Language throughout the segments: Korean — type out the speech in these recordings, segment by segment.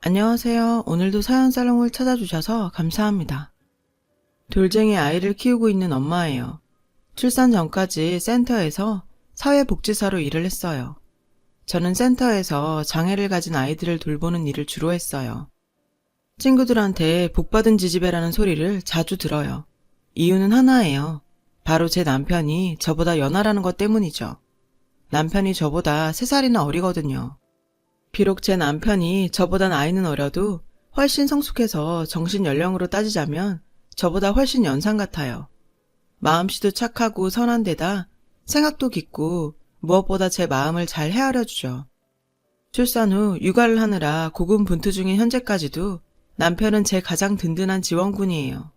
안녕하세요. 오늘도 사연살롱을 찾아주셔서 감사합니다. 돌쟁이 아이를 키우고 있는 엄마예요. 출산 전까지 센터에서 사회복지사로 일을 했어요. 저는 센터에서 장애를 가진 아이들을 돌보는 일을 주로 했어요. 친구들한테 복받은 지지배라는 소리를 자주 들어요. 이유는 하나예요. 바로 제 남편이 저보다 연하라는 것 때문이죠. 남편이 저보다 3살이나 어리거든요. 비록 제 남편이 저보다 나이는 어려도 훨씬 성숙해서 정신 연령으로 따지자면 저보다 훨씬 연상 같아요. 마음씨도 착하고 선한 데다 생각도 깊고 무엇보다 제 마음을 잘 헤아려 주죠. 출산 후 육아를 하느라 고군분투 중인 현재까지도 남편은 제 가장 든든한 지원군이에요.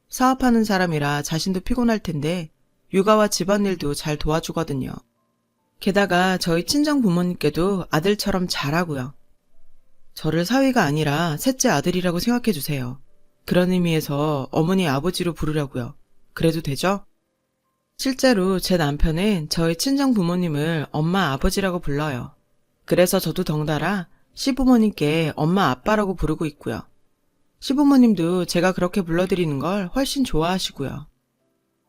사업하는 사람이라 자신도 피곤할 텐데 육아와 집안일도 잘 도와주거든요. 게다가 저희 친정 부모님께도 아들처럼 잘하고요. 저를 사위가 아니라 셋째 아들이라고 생각해 주세요. 그런 의미에서 어머니 아버지로 부르려고요. 그래도 되죠? 실제로 제 남편은 저희 친정 부모님을 엄마 아버지라고 불러요. 그래서 저도 덩달아 시부모님께 엄마 아빠라고 부르고 있고요. 시부모님도 제가 그렇게 불러드리는 걸 훨씬 좋아하시고요.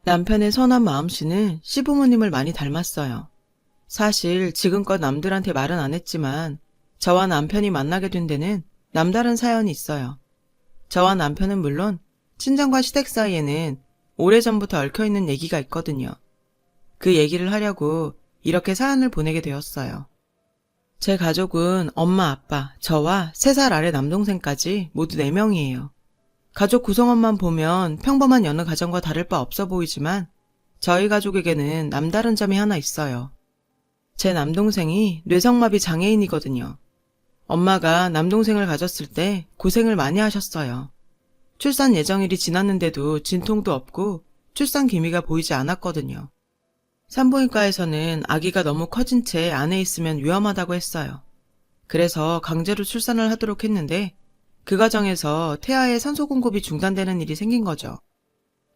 남편의 선한 마음씨는 시부모님을 많이 닮았어요. 사실 지금껏 남들한테 말은 안 했지만 저와 남편이 만나게 된 데는 남다른 사연이 있어요. 저와 남편은 물론 친정과 시댁 사이에는 오래전부터 얽혀있는 얘기가 있거든요. 그 얘기를 하려고 이렇게 사연을 보내게 되었어요. 제 가족은 엄마, 아빠, 저와 3살 아래 남동생까지 모두 4명이에요. 가족 구성원만 보면 평범한 여느 가정과 다를 바 없어 보이지만 저희 가족에게는 남다른 점이 하나 있어요. 제 남동생이 뇌성마비 장애인이거든요. 엄마가 남동생을 가졌을 때 고생을 많이 하셨어요. 출산 예정일이 지났는데도 진통도 없고 출산 기미가 보이지 않았거든요. 산부인과에서는 아기가 너무 커진 채 안에 있으면 위험하다고 했어요. 그래서 강제로 출산을 하도록 했는데 그 과정에서 태아의 산소 공급이 중단되는 일이 생긴 거죠.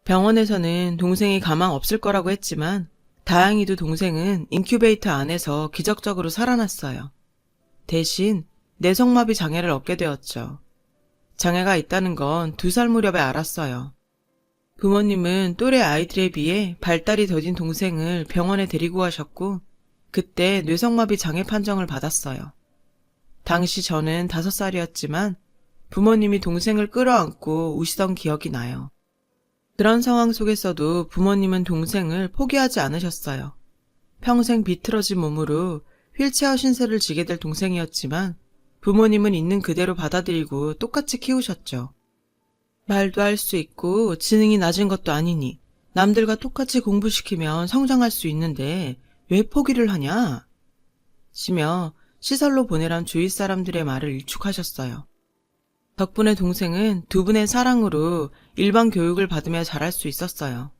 병원에서는 동생이 가망 없을 거라고 했지만 다행히도 동생은 인큐베이터 안에서 기적적으로 살아났어요. 대신 뇌성마비 장애를 얻게 되었죠. 장애가 있다는 건 2살 무렵에 알았어요. 부모님은 또래 아이들에 비해 발달이 더딘 동생을 병원에 데리고 가셨고 그때 뇌성마비 장애 판정을 받았어요. 당시 저는 5살이었지만 부모님이 동생을 끌어안고 우시던 기억이 나요. 그런 상황 속에서도 부모님은 동생을 포기하지 않으셨어요. 평생 비틀어진 몸으로 휠체어 신세를 지게 될 동생이었지만 부모님은 있는 그대로 받아들이고 똑같이 키우셨죠. 말도 할 수 있고 지능이 낮은 것도 아니니 남들과 똑같이 공부시키면 성장할 수 있는데 왜 포기를 하냐? 시며 시설로 보내란 주위 사람들의 말을 일축하셨어요. 덕분에 동생은 2분의 사랑으로 일반 교육을 받으며 자랄 수 있었어요.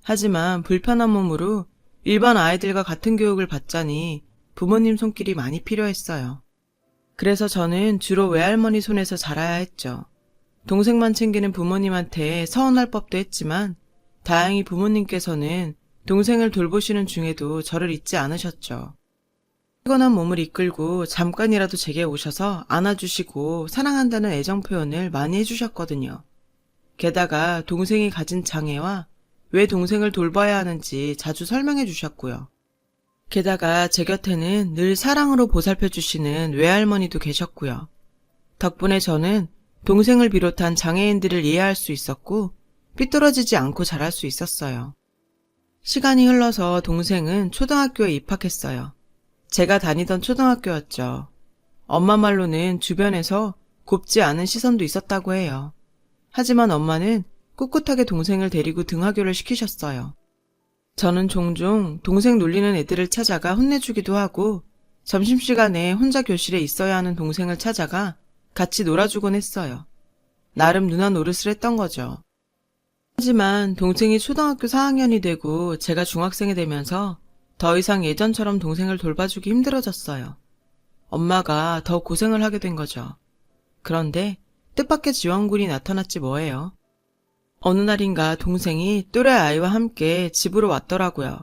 하지만 불편한 몸으로 일반 아이들과 같은 교육을 받자니 부모님 손길이 많이 필요했어요. 그래서 저는 주로 외할머니 손에서 자라야 했죠. 동생만 챙기는 부모님한테 서운할 법도 했지만 다행히 부모님께서는 동생을 돌보시는 중에도 저를 잊지 않으셨죠. 피곤한 몸을 이끌고 잠깐이라도 제게 오셔서 안아주시고 사랑한다는 애정 표현을 많이 해주셨거든요. 게다가 동생이 가진 장애와 왜 동생을 돌봐야 하는지 자주 설명해 주셨고요. 게다가 제 곁에는 늘 사랑으로 보살펴 주시는 외할머니도 계셨고요. 덕분에 저는 동생을 비롯한 장애인들을 이해할 수 있었고 삐뚤어지지 않고 자랄 수 있었어요. 시간이 흘러서 동생은 초등학교에 입학했어요. 제가 다니던 초등학교였죠. 엄마 말로는 주변에서 곱지 않은 시선도 있었다고 해요. 하지만 엄마는 꿋꿋하게 동생을 데리고 등하교를 시키셨어요. 저는 종종 동생 놀리는 애들을 찾아가 혼내주기도 하고 점심시간에 혼자 교실에 있어야 하는 동생을 찾아가 같이 놀아주곤 했어요. 나름 누나 노릇을 했던 거죠. 하지만 동생이 초등학교 4학년이 되고 제가 중학생이 되면서 더 이상 예전처럼 동생을 돌봐주기 힘들어졌어요. 엄마가 더 고생을 하게 된 거죠. 그런데 뜻밖의 지원군이 나타났지 뭐예요. 어느 날인가 동생이 또래 아이와 함께 집으로 왔더라고요.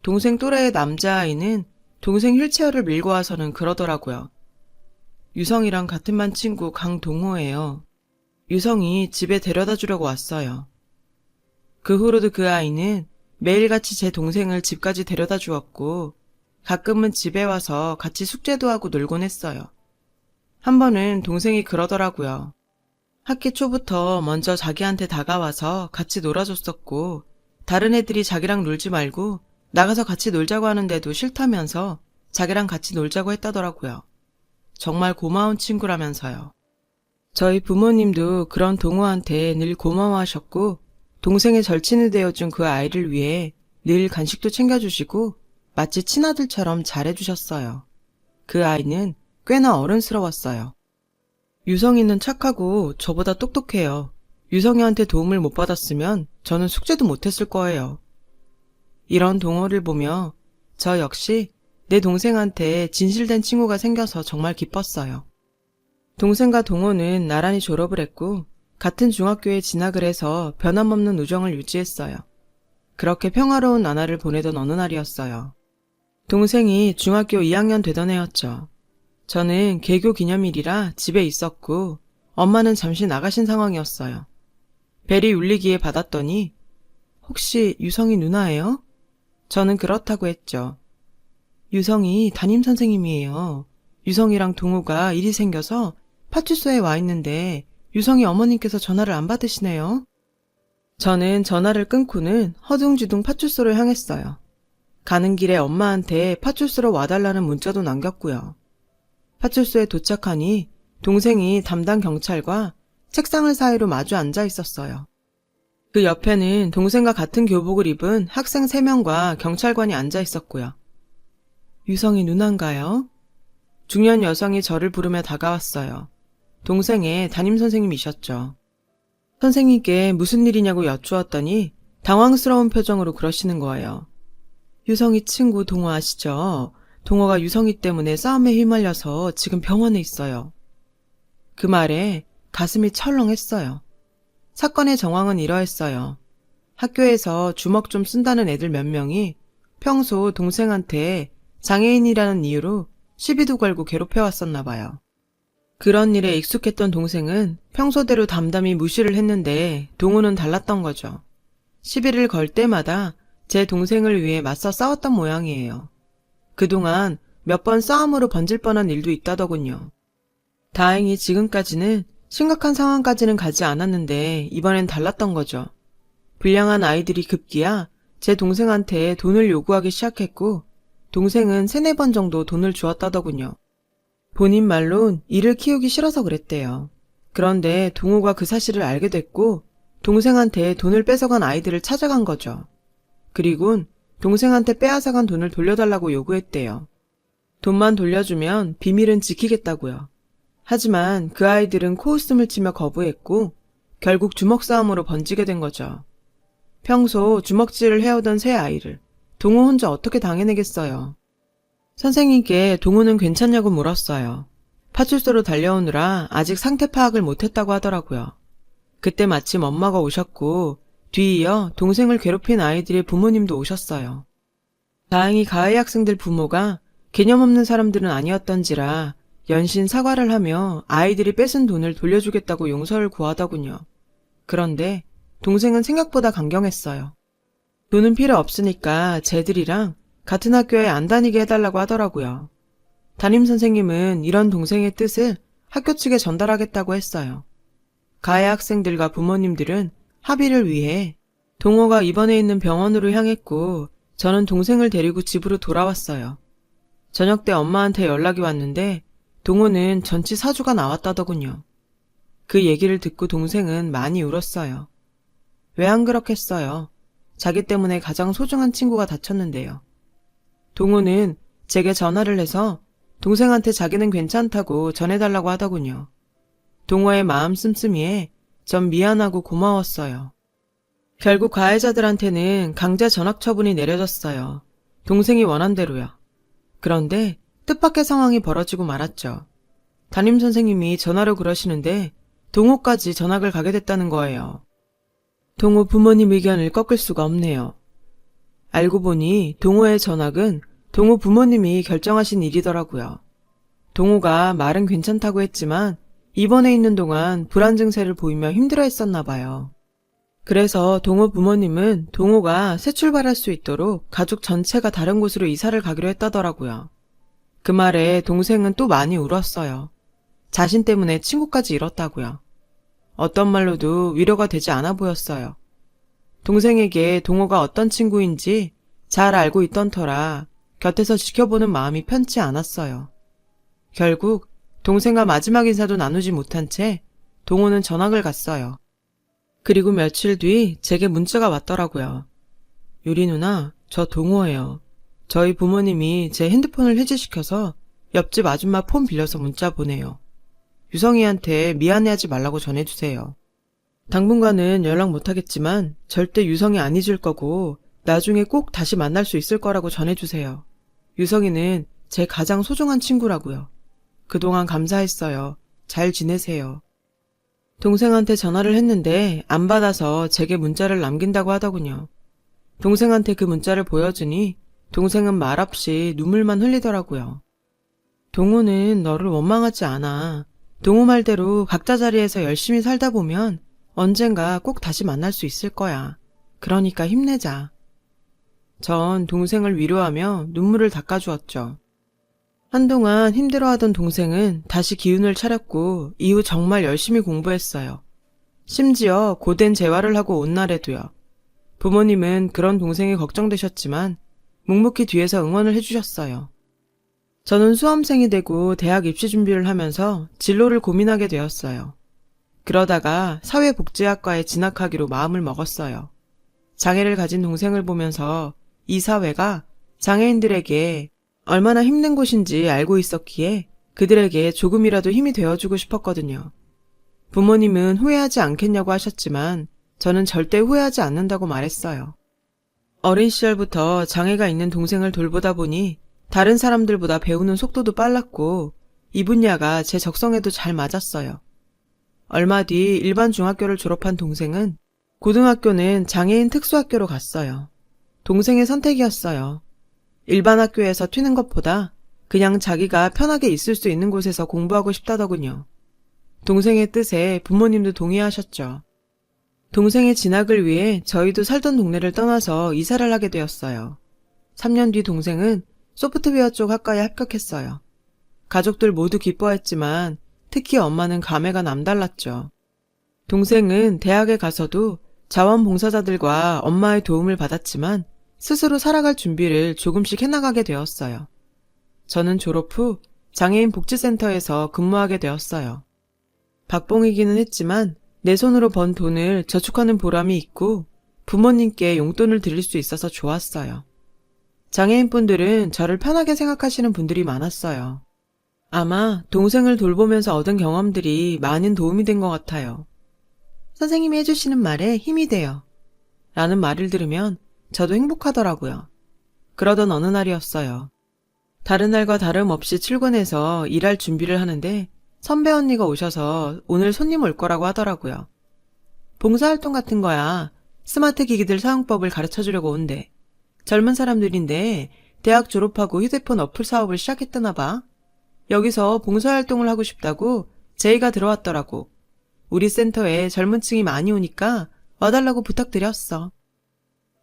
동생 또래의 남자아이는 동생 휠체어를 밀고 와서는 그러더라고요. 유성이랑 같은 반 친구 강동호예요. 유성이 집에 데려다 주려고 왔어요. 그 후로도 그 아이는 매일같이 제 동생을 집까지 데려다 주었고 가끔은 집에 와서 같이 숙제도 하고 놀곤 했어요. 한 번은 동생이 그러더라고요. 학기 초부터 먼저 자기한테 다가와서 같이 놀아줬었고 다른 애들이 자기랑 놀지 말고 나가서 같이 놀자고 하는데도 싫다면서 자기랑 같이 놀자고 했다더라고요. 정말 고마운 친구라면서요. 저희 부모님도 그런 동호한테 늘 고마워하셨고 동생의 절친이 되어준 그 아이를 위해 늘 간식도 챙겨주시고 마치 친아들처럼 잘해주셨어요. 그 아이는 꽤나 어른스러웠어요. 유성이는 착하고 저보다 똑똑해요. 유성이한테 도움을 못 받았으면 저는 숙제도 못했을 거예요. 이런 동호를 보며 저 역시 내 동생한테 진실된 친구가 생겨서 정말 기뻤어요. 동생과 동호는 나란히 졸업을 했고 같은 중학교에 진학을 해서 변함없는 우정을 유지했어요. 그렇게 평화로운 나날을 보내던 어느 날이었어요. 동생이 중학교 2학년 되던 해였죠. 저는 개교 기념일이라 집에 있었고 엄마는 잠시 나가신 상황이었어요. 벨이 울리기에 받았더니 혹시 유성이 누나예요? 저는 그렇다고 했죠. 유성이 담임선생님이에요. 유성이랑 동호가 일이 생겨서 파출소에 와 있는데 유성이 어머님께서 전화를 안 받으시네요. 저는 전화를 끊고는 허둥지둥 파출소를 향했어요. 가는 길에 엄마한테 파출소로 와달라는 문자도 남겼고요. 파출소에 도착하니 동생이 담당 경찰과 책상을 사이로 마주 앉아 있었어요. 그 옆에는 동생과 같은 교복을 입은 학생 3명과 경찰관이 앉아 있었고요. 유성이 누나인가요? 중년 여성이 저를 부르며 다가왔어요. 동생의 담임선생님이셨죠. 선생님께 무슨 일이냐고 여쭈었더니 당황스러운 표정으로 그러시는 거예요. 유성이 친구 동호 아시죠? 동호가 유성이 때문에 싸움에 휘말려서 지금 병원에 있어요. 그 말에 가슴이 철렁했어요. 사건의 정황은 이러했어요. 학교에서 주먹 좀 쓴다는 애들 몇 명이 평소 동생한테 장애인이라는 이유로 시비도 걸고 괴롭혀왔었나 봐요. 그런 일에 익숙했던 동생은 평소대로 담담히 무시를 했는데 동호는 달랐던 거죠. 시비를 걸 때마다 제 동생을 위해 맞서 싸웠던 모양이에요. 그동안 몇 번 싸움으로 번질 뻔한 일도 있다더군요. 다행히 지금까지는 심각한 상황까지는 가지 않았는데 이번엔 달랐던 거죠. 불량한 아이들이 급기야 제 동생한테 돈을 요구하기 시작했고 동생은 3-4번 정도 돈을 주었다더군요. 본인 말론 이를 키우기 싫어서 그랬대요. 그런데 동호가 그 사실을 알게 됐고 동생한테 돈을 뺏어간 아이들을 찾아간 거죠. 그리곤 동생한테 빼앗아간 돈을 돌려달라고 요구했대요. 돈만 돌려주면 비밀은 지키겠다고요. 하지만 그 아이들은 코웃음을 치며 거부했고 결국 주먹 싸움으로 번지게 된 거죠. 평소 주먹질을 해오던 새 아이를 동호 혼자 어떻게 당해내겠어요. 선생님께 동호는 괜찮냐고 물었어요. 파출소로 달려오느라 아직 상태 파악을 못했다고 하더라고요. 그때 마침 엄마가 오셨고 뒤이어 동생을 괴롭힌 아이들의 부모님도 오셨어요. 다행히 가해 학생들 부모가 개념 없는 사람들은 아니었던지라 연신 사과를 하며 아이들이 뺏은 돈을 돌려주겠다고 용서를 구하더군요. 그런데 동생은 생각보다 강경했어요. 돈은 필요 없으니까 쟤들이랑 같은 학교에 안 다니게 해달라고 하더라고요. 담임선생님은 이런 동생의 뜻을 학교 측에 전달하겠다고 했어요. 가해 학생들과 부모님들은 합의를 위해 동호가 입원해 있는 병원으로 향했고 저는 동생을 데리고 집으로 돌아왔어요. 저녁 때 엄마한테 연락이 왔는데 동호는 전치 사주가 나왔다더군요. 그 얘기를 듣고 동생은 많이 울었어요. 왜 안 그렇겠어요. 자기 때문에 가장 소중한 친구가 다쳤는데요. 동호는 제게 전화를 해서 동생한테 자기는 괜찮다고 전해달라고 하더군요. 동호의 마음 씀씀이에 전 미안하고 고마웠어요. 결국 가해자들한테는 강제 전학 처분이 내려졌어요. 동생이 원한 대로요. 그런데 뜻밖의 상황이 벌어지고 말았죠. 담임선생님이 전화로 그러시는데 동호까지 전학을 가게 됐다는 거예요. 동호 부모님 의견을 꺾을 수가 없네요. 알고 보니 동호의 전학은 동호 부모님이 결정하신 일이더라고요. 동호가 말은 괜찮다고 했지만 입원해 있는 동안 불안 증세를 보이며 힘들어 했었나 봐요. 그래서 동호 부모님은 동호가 새 출발할 수 있도록 가족 전체가 다른 곳으로 이사를 가기로 했다더라고요. 그 말에 동생은 또 많이 울었어요. 자신 때문에 친구까지 잃었다고요. 어떤 말로도 위로가 되지 않아 보였어요. 동생에게 동호가 어떤 친구인지 잘 알고 있던 터라 곁에서 지켜보는 마음이 편치 않았어요. 결국 동생과 마지막 인사도 나누지 못한 채 동호는 전학을 갔어요. 그리고 며칠 뒤 제게 문자가 왔더라고요. 유리 누나, 저 동호예요. 저희 부모님이 제 핸드폰을 해지시켜서 옆집 아줌마 폰 빌려서 문자 보내요. 유성이한테 미안해하지 말라고 전해주세요. 당분간은 연락 못하겠지만 절대 유성이 안 잊을 거고 나중에 꼭 다시 만날 수 있을 거라고 전해주세요. 유성이는 제 가장 소중한 친구라고요. 그동안 감사했어요. 잘 지내세요. 동생한테 전화를 했는데 안 받아서 제게 문자를 남긴다고 하더군요. 동생한테 그 문자를 보여주니 동생은 말없이 눈물만 흘리더라고요. 동호는 너를 원망하지 않아. 동호 말대로 각자 자리에서 열심히 살다 보면 언젠가 꼭 다시 만날 수 있을 거야. 그러니까 힘내자. 전 동생을 위로하며 눈물을 닦아주었죠. 한동안 힘들어하던 동생은 다시 기운을 차렸고 이후 정말 열심히 공부했어요. 심지어 고된 재활을 하고 온 날에도요. 부모님은 그런 동생이 걱정되셨지만 묵묵히 뒤에서 응원을 해주셨어요. 저는 수험생이 되고 대학 입시 준비를 하면서 진로를 고민하게 되었어요. 그러다가 사회복지학과에 진학하기로 마음을 먹었어요. 장애를 가진 동생을 보면서 이 사회가 장애인들에게 얼마나 힘든 곳인지 알고 있었기에 그들에게 조금이라도 힘이 되어주고 싶었거든요. 부모님은 후회하지 않겠냐고 하셨지만 저는 절대 후회하지 않는다고 말했어요. 어린 시절부터 장애가 있는 동생을 돌보다 보니 다른 사람들보다 배우는 속도도 빨랐고 이 분야가 제 적성에도 잘 맞았어요. 얼마 뒤 일반 중학교를 졸업한 동생은 고등학교는 장애인 특수학교로 갔어요. 동생의 선택이었어요. 일반 학교에서 튀는 것보다 그냥 자기가 편하게 있을 수 있는 곳에서 공부하고 싶다더군요. 동생의 뜻에 부모님도 동의하셨죠. 동생의 진학을 위해 저희도 살던 동네를 떠나서 이사를 하게 되었어요. 3년 뒤 동생은 소프트웨어 쪽 학과에 합격했어요. 가족들 모두 기뻐했지만 특히 엄마는 감회가 남달랐죠. 동생은 대학에 가서도 자원봉사자들과 엄마의 도움을 받았지만 스스로 살아갈 준비를 조금씩 해나가게 되었어요. 저는 졸업 후 장애인 복지센터에서 근무하게 되었어요. 박봉이기는 했지만 내 손으로 번 돈을 저축하는 보람이 있고 부모님께 용돈을 드릴 수 있어서 좋았어요. 장애인분들은 저를 편하게 생각하시는 분들이 많았어요. 아마 동생을 돌보면서 얻은 경험들이 많은 도움이 된 것 같아요. 선생님이 해주시는 말에 힘이 돼요. 라는 말을 들으면 저도 행복하더라고요. 그러던 어느 날이었어요. 다른 날과 다름없이 출근해서 일할 준비를 하는데 선배 언니가 오셔서 오늘 손님 올 거라고 하더라고요. 봉사활동 같은 거야. 스마트 기기들 사용법을 가르쳐주려고 온대. 젊은 사람들인데 대학 졸업하고 휴대폰 어플 사업을 시작했다나 봐. 여기서 봉사활동을 하고 싶다고 제의가 들어왔더라고. 우리 센터에 젊은 층이 많이 오니까 와달라고 부탁드렸어.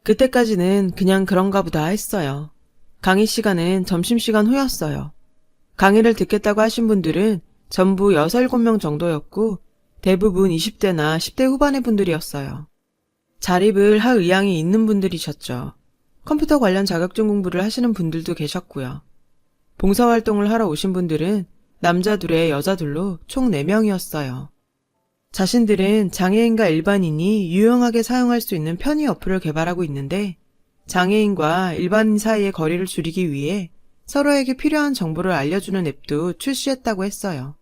그때까지는 그냥 그런가 보다 했어요. 강의 시간은 점심시간 후였어요. 강의를 듣겠다고 하신 분들은 전부 6, 7명 정도였고 대부분 20대나 10대 후반의 분들이었어요. 자립을 할 의향이 있는 분들이셨죠. 컴퓨터 관련 자격증 공부를 하시는 분들도 계셨고요. 봉사활동을 하러 오신 분들은 남자 둘에 여자 둘로 총 4명이었어요. 자신들은 장애인과 일반인이 유용하게 사용할 수 있는 편의 어플을 개발하고 있는데 장애인과 일반인 사이의 거리를 줄이기 위해 서로에게 필요한 정보를 알려주는 앱도 출시했다고 했어요.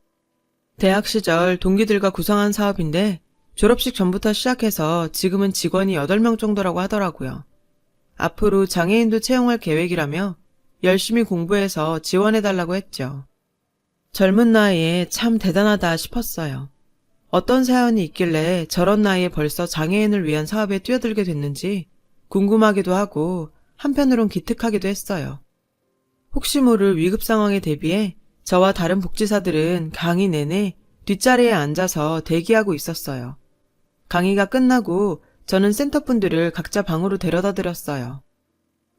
대학 시절 동기들과 구성한 사업인데 졸업식 전부터 시작해서 지금은 직원이 8명 정도라고 하더라고요. 앞으로 장애인도 채용할 계획이라며 열심히 공부해서 지원해달라고 했죠. 젊은 나이에 참 대단하다 싶었어요. 어떤 사연이 있길래 저런 나이에 벌써 장애인을 위한 사업에 뛰어들게 됐는지 궁금하기도 하고 한편으론 기특하기도 했어요. 혹시 모를 위급 상황에 대비해 저와 다른 복지사들은 강의 내내 뒷자리에 앉아서 대기하고 있었어요. 강의가 끝나고 저는 센터분들을 각자 방으로 데려다 드렸어요.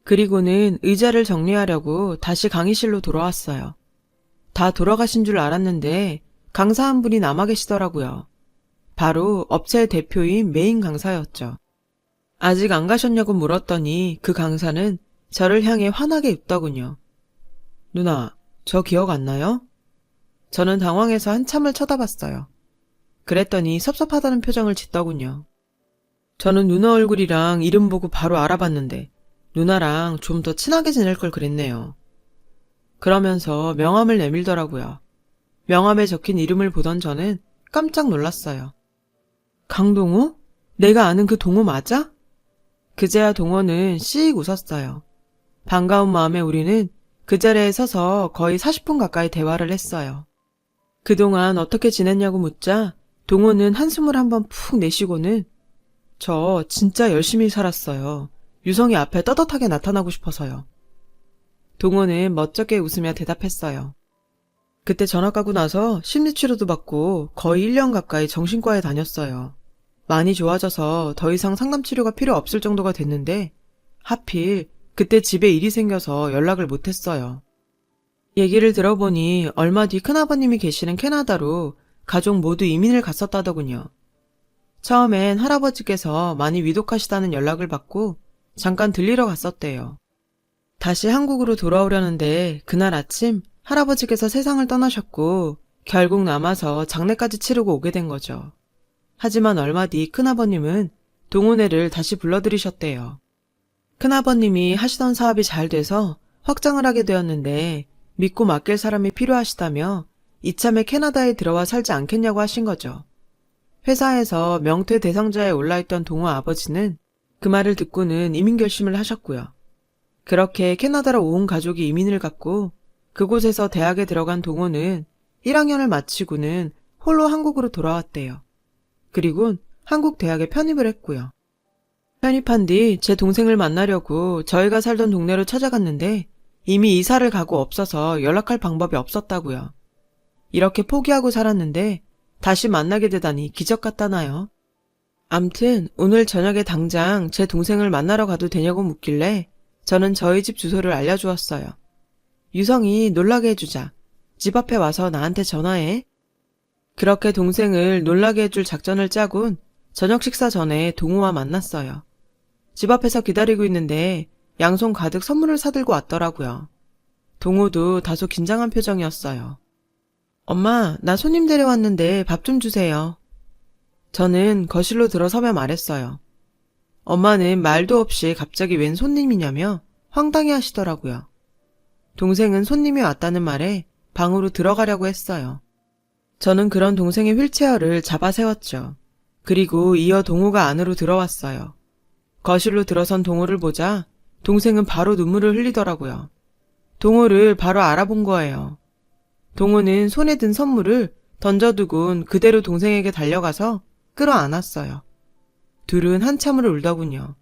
그리고는 의자를 정리하려고 다시 강의실로 돌아왔어요. 다 돌아가신 줄 알았는데 강사 한 분이 남아 계시더라고요. 바로 업체의 대표인 메인 강사였죠. 아직 안 가셨냐고 물었더니 그 강사는 저를 향해 환하게 웃더군요. 누나, 저 기억 안 나요? 저는 당황해서 한참을 쳐다봤어요. 그랬더니 섭섭하다는 표정을 짓더군요. 저는 누나 얼굴이랑 이름 보고 바로 알아봤는데 누나랑 좀 더 친하게 지낼 걸 그랬네요. 그러면서 명함을 내밀더라고요. 명함에 적힌 이름을 보던 저는 깜짝 놀랐어요. 강동우? 내가 아는 그 동우 맞아? 그제야 동호는 씩 웃었어요. 반가운 마음에 우리는 그 자리에 서서 거의 40분 가까이 대화를 했어요. 그동안 어떻게 지냈냐고 묻자 동호는 한숨을 한번 푹 내쉬고는 저 진짜 열심히 살았어요. 유성이 앞에 떳떳하게 나타나고 싶어서요. 동호는 멋쩍게 웃으며 대답했어요. 그때 전학 가고 나서 심리치료도 받고 거의 1년 가까이 정신과에 다녔어요. 많이 좋아져서 더 이상 상담치료가 필요 없을 정도가 됐는데 하필 그때 집에 일이 생겨서 연락을 못했어요. 얘기를 들어보니 얼마 뒤 큰아버님이 계시는 캐나다로 가족 모두 이민을 갔었다더군요. 처음엔 할아버지께서 많이 위독하시다는 연락을 받고 잠깐 들리러 갔었대요. 다시 한국으로 돌아오려는데 그날 아침 할아버지께서 세상을 떠나셨고 결국 남아서 장례까지 치르고 오게 된 거죠. 하지만 얼마 뒤 큰아버님은 동호네를 다시 불러들이셨대요. 큰아버님이 하시던 사업이 잘 돼서 확장을 하게 되었는데 믿고 맡길 사람이 필요하시다며 이참에 캐나다에 들어와 살지 않겠냐고 하신 거죠. 회사에서 명퇴 대상자에 올라있던 동호 아버지는 그 말을 듣고는 이민 결심을 하셨고요. 그렇게 캐나다로 온 가족이 이민을 갔고 그곳에서 대학에 들어간 동호는 1학년을 마치고는 홀로 한국으로 돌아왔대요. 그리고 한국 대학에 편입을 했고요. 편입한 뒤 제 동생을 만나려고 저희가 살던 동네로 찾아갔는데 이미 이사를 가고 없어서 연락할 방법이 없었다고요. 이렇게 포기하고 살았는데 다시 만나게 되다니 기적 같다나요? 암튼 오늘 저녁에 당장 제 동생을 만나러 가도 되냐고 묻길래 저는 저희 집 주소를 알려주었어요. 유성이 놀라게 해주자. 집 앞에 와서 나한테 전화해. 그렇게 동생을 놀라게 해줄 작전을 짜곤 저녁 식사 전에 동우와 만났어요. 집 앞에서 기다리고 있는데 양손 가득 선물을 사들고 왔더라고요. 동우도 다소 긴장한 표정이었어요. 엄마, 나 손님 데려왔는데 밥 좀 주세요. 저는 거실로 들어서며 말했어요. 엄마는 말도 없이 갑자기 웬 손님이냐며 황당해 하시더라고요. 동생은 손님이 왔다는 말에 방으로 들어가려고 했어요. 저는 그런 동생의 휠체어를 잡아 세웠죠. 그리고 이어 동호가 안으로 들어왔어요. 거실로 들어선 동호를 보자 동생은 바로 눈물을 흘리더라고요. 동호를 바로 알아본 거예요. 동호는 손에 든 선물을 던져두곤 그대로 동생에게 달려가서 끌어안았어요. 둘은 한참을 울더군요.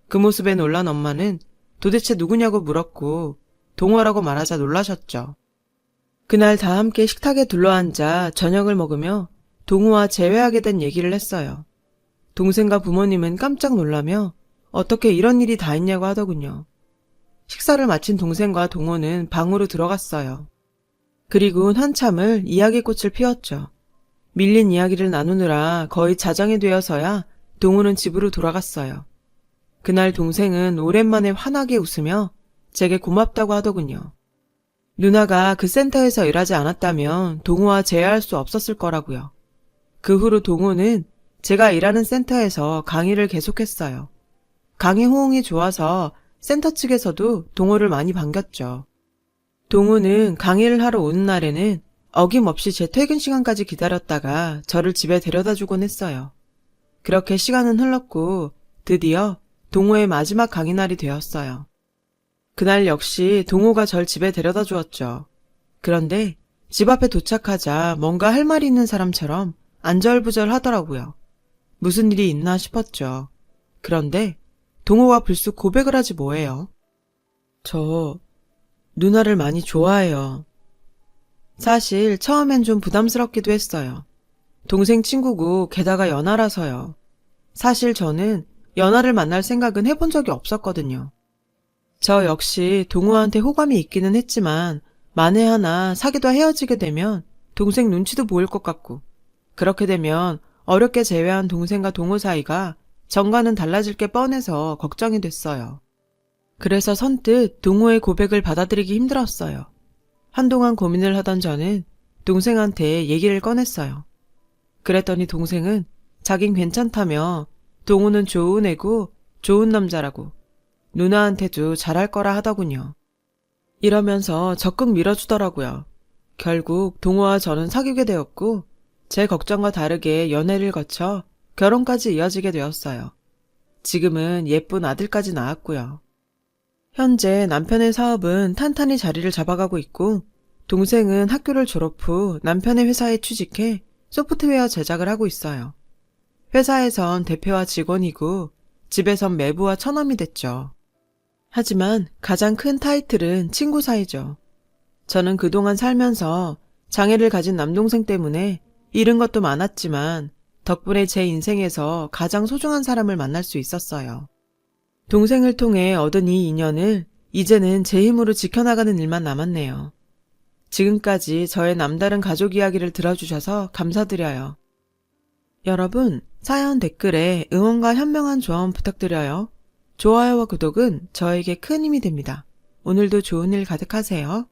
그 모습에 놀란 엄마는 도대체 누구냐고 물었고 동호라고 말하자 놀라셨죠. 그날 다 함께 식탁에 둘러앉아 저녁을 먹으며 동우와 재회하게 된 얘기를 했어요. 동생과 부모님은 깜짝 놀라며 어떻게 이런 일이 다 있냐고 하더군요. 식사를 마친 동생과 동호는 방으로 들어갔어요. 그리고 한참을 이야기꽃을 피웠죠. 밀린 이야기를 나누느라 거의 자정이 되어서야 동호는 집으로 돌아갔어요. 그날 동생은 오랜만에 환하게 웃으며 제게 고맙다고 하더군요. 누나가 그 센터에서 일하지 않았다면 동호와 재회할 수 없었을 거라고요. 그 후로 동호는 제가 일하는 센터에서 강의를 계속했어요. 강의 호응이 좋아서 센터 측에서도 동호를 많이 반겼죠. 동호는 강의를 하러 오는 날에는 어김없이 제 퇴근 시간까지 기다렸다가 저를 집에 데려다 주곤 했어요. 그렇게 시간은 흘렀고 드디어 동호의 마지막 강의 날이 되었어요. 그날 역시 동호가 절 집에 데려다 주었죠. 그런데 집 앞에 도착하자 뭔가 할 말이 있는 사람처럼 안절부절 하더라고요. 무슨 일이 있나 싶었죠. 그런데 동호가 불쑥 고백을 하지 뭐예요. 저 누나를 많이 좋아해요. 사실 처음엔 좀 부담스럽기도 했어요. 동생 친구고 게다가 연하라서요. 사실 저는 연하를 만날 생각은 해본 적이 없었거든요. 저 역시 동우한테 호감이 있기는 했지만 만에 하나 사귀다 헤어지게 되면 동생 눈치도 보일 것 같고, 그렇게 되면 어렵게 재회한 동생과 동우 사이가 전과는 달라질 게 뻔해서 걱정이 됐어요. 그래서 선뜻 동우의 고백을 받아들이기 힘들었어요. 한동안 고민을 하던 저는 동생한테 얘기를 꺼냈어요. 그랬더니 동생은 자긴 괜찮다며 동우는 좋은 애고 좋은 남자라고 누나한테도 잘할 거라 하더군요. 이러면서 적극 밀어주더라고요. 결국 동우와 저는 사귀게 되었고 제 걱정과 다르게 연애를 거쳐 결혼까지 이어지게 되었어요. 지금은 예쁜 아들까지 낳았고요. 현재 남편의 사업은 탄탄히 자리를 잡아가고 있고 동생은 학교를 졸업 후 남편의 회사에 취직해 소프트웨어 제작을 하고 있어요. 회사에선 대표와 직원이고 집에선 매부와 처남이 됐죠. 하지만 가장 큰 타이틀은 친구 사이죠. 저는 그동안 살면서 장애를 가진 남동생 때문에 잃은 것도 많았지만 덕분에 제 인생에서 가장 소중한 사람을 만날 수 있었어요. 동생을 통해 얻은 이 인연을 이제는 제 힘으로 지켜나가는 일만 남았네요. 지금까지 저의 남다른 가족 이야기를 들어주셔서 감사드려요. 여러분, 사연 댓글에 응원과 현명한 조언 부탁드려요. 좋아요와 구독은 저에게 큰 힘이 됩니다. 오늘도 좋은 일 가득하세요.